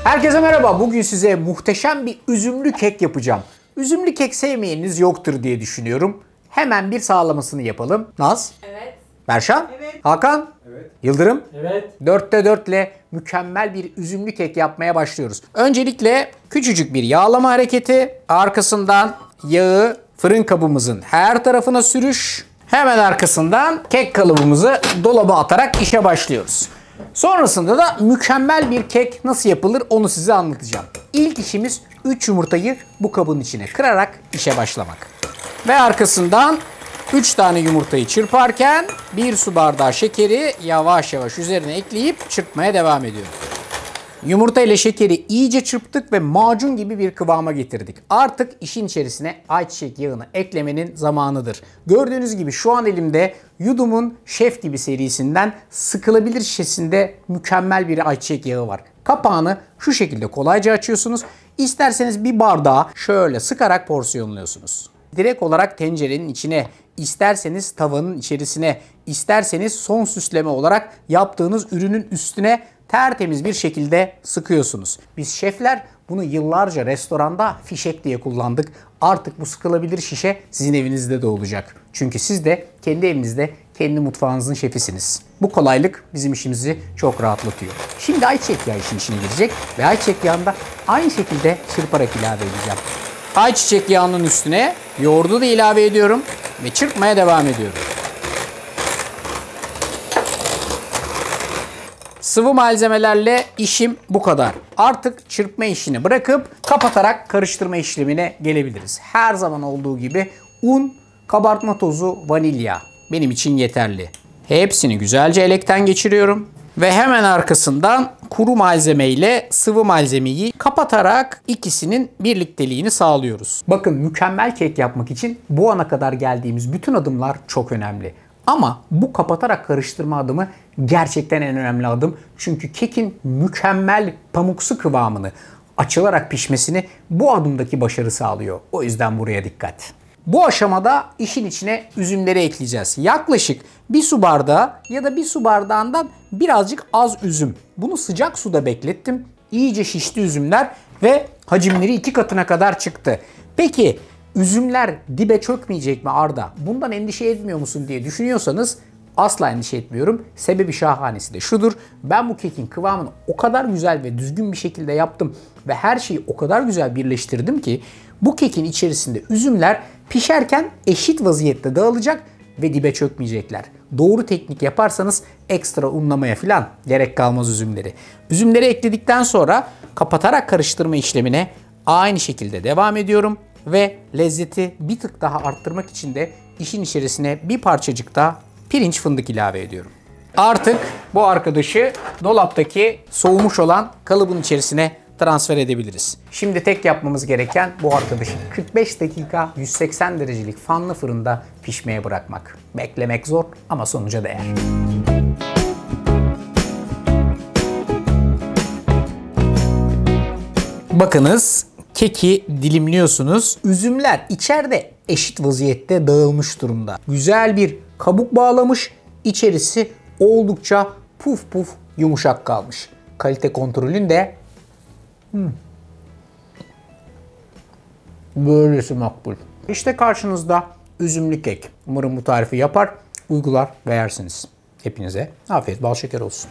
Herkese merhaba. Bugün size muhteşem bir üzümlü kek yapacağım. Üzümlü kek sevmeyeniniz yoktur diye düşünüyorum. Hemen bir sağlamasını yapalım. Naz? Evet. Berşan? Evet. Hakan? Evet. Yıldırım? Evet. 4'te 4 ile mükemmel bir üzümlü kek yapmaya başlıyoruz. Öncelikle küçücük bir yağlama hareketi. Arkasından yağı fırın kabımızın her tarafına sürüş. Hemen arkasından kek kalıbımızı dolaba atarak işe başlıyoruz. Sonrasında da mükemmel bir kek nasıl yapılır onu size anlatacağım. İlk işimiz 3 yumurtayı bu kabın içine kırarak işe başlamak. Ve arkasından 3 tane yumurtayı çırparken 1 su bardağı şekeri yavaş yavaş üzerine ekleyip çırpmaya devam ediyorum. Yumurta ile şekeri iyice çırptık ve macun gibi bir kıvama getirdik. Artık işin içerisine ayçiçek yağını eklemenin zamanıdır. Gördüğünüz gibi şu an elimde Yudum'un Şef Gibi serisinden sıkılabilir şişesinde mükemmel bir ayçiçek yağı var. Kapağını şu şekilde kolayca açıyorsunuz. İsterseniz bir bardağı şöyle sıkarak porsiyonluyorsunuz. Direkt olarak tencerenin içine, isterseniz tavanın içerisine, isterseniz son süsleme olarak yaptığınız ürünün üstüne tertemiz bir şekilde sıkıyorsunuz. Biz şefler bunu yıllarca restoranda fişek diye kullandık. Artık bu sıkılabilir şişe sizin evinizde de olacak. Çünkü siz de kendi evinizde, kendi mutfağınızın şefisiniz. Bu kolaylık bizim işimizi çok rahatlatıyor. Şimdi ayçiçek yağı işin içine girecek ve ayçiçek yağını da aynı şekilde çırparak ilave edeceğim. Ayçiçek yağının üstüne yoğurdu da ilave ediyorum ve çırpmaya devam ediyorum. Sıvı malzemelerle işim bu kadar. Artık çırpma işini bırakıp kapatarak karıştırma işlemine gelebiliriz. Her zaman olduğu gibi un, kabartma tozu, vanilya benim için yeterli. Hepsini güzelce elekten geçiriyorum. Ve hemen arkasından kuru malzeme ile sıvı malzemeyi kapatarak ikisinin birlikteliğini sağlıyoruz. Bakın mükemmel kek yapmak için bu ana kadar geldiğimiz bütün adımlar çok önemli. Ama bu kapatarak karıştırma adımı gerçekten en önemli adım. Çünkü kekin mükemmel pamuksu kıvamını, açılarak pişmesini bu adımdaki başarı sağlıyor. O yüzden buraya dikkat. Bu aşamada işin içine üzümleri ekleyeceğiz. Yaklaşık 1 su bardağı ya da 1 su bardağından birazcık az üzüm. Bunu sıcak suda beklettim. İyice şişti üzümler ve hacimleri 2 katına kadar çıktı. Peki üzümler dibe çökmeyecek mi Arda? Bundan endişe etmiyor musun diye düşünüyorsanız asla endişe etmiyorum. Sebebi şahanesi de şudur. Ben bu kekin kıvamını o kadar güzel ve düzgün bir şekilde yaptım ve her şeyi o kadar güzel birleştirdim ki bu kekin içerisinde üzümler pişerken eşit vaziyette dağılacak ve dibe çökmeyecekler. Doğru teknik yaparsanız ekstra unlamaya falan gerek kalmaz üzümleri. Üzümleri ekledikten sonra kapatarak karıştırma işlemine aynı şekilde devam ediyorum. Ve lezzeti bir tık daha arttırmak için de işin içerisine bir parçacık da pirinç fındık ilave ediyorum. Artık bu arkadaşı dolaptaki soğumuş olan kalıbın içerisine transfer edebiliriz. Şimdi tek yapmamız gereken bu arkadaşı 45 dakika 180 derecelik fanlı fırında pişmeye bırakmak. Beklemek zor ama sonuca değer. Bakınız, keki dilimliyorsunuz. Üzümler içeride eşit vaziyette dağılmış durumda. Güzel bir kabuk bağlamış. İçerisi oldukça puf puf yumuşak kalmış. Kalite kontrolün de böylesi makbul. İşte karşınızda üzümlü kek. Umarım bu tarifi yapar, uygular ve yersiniz. Hepinize afiyet bal şeker olsun.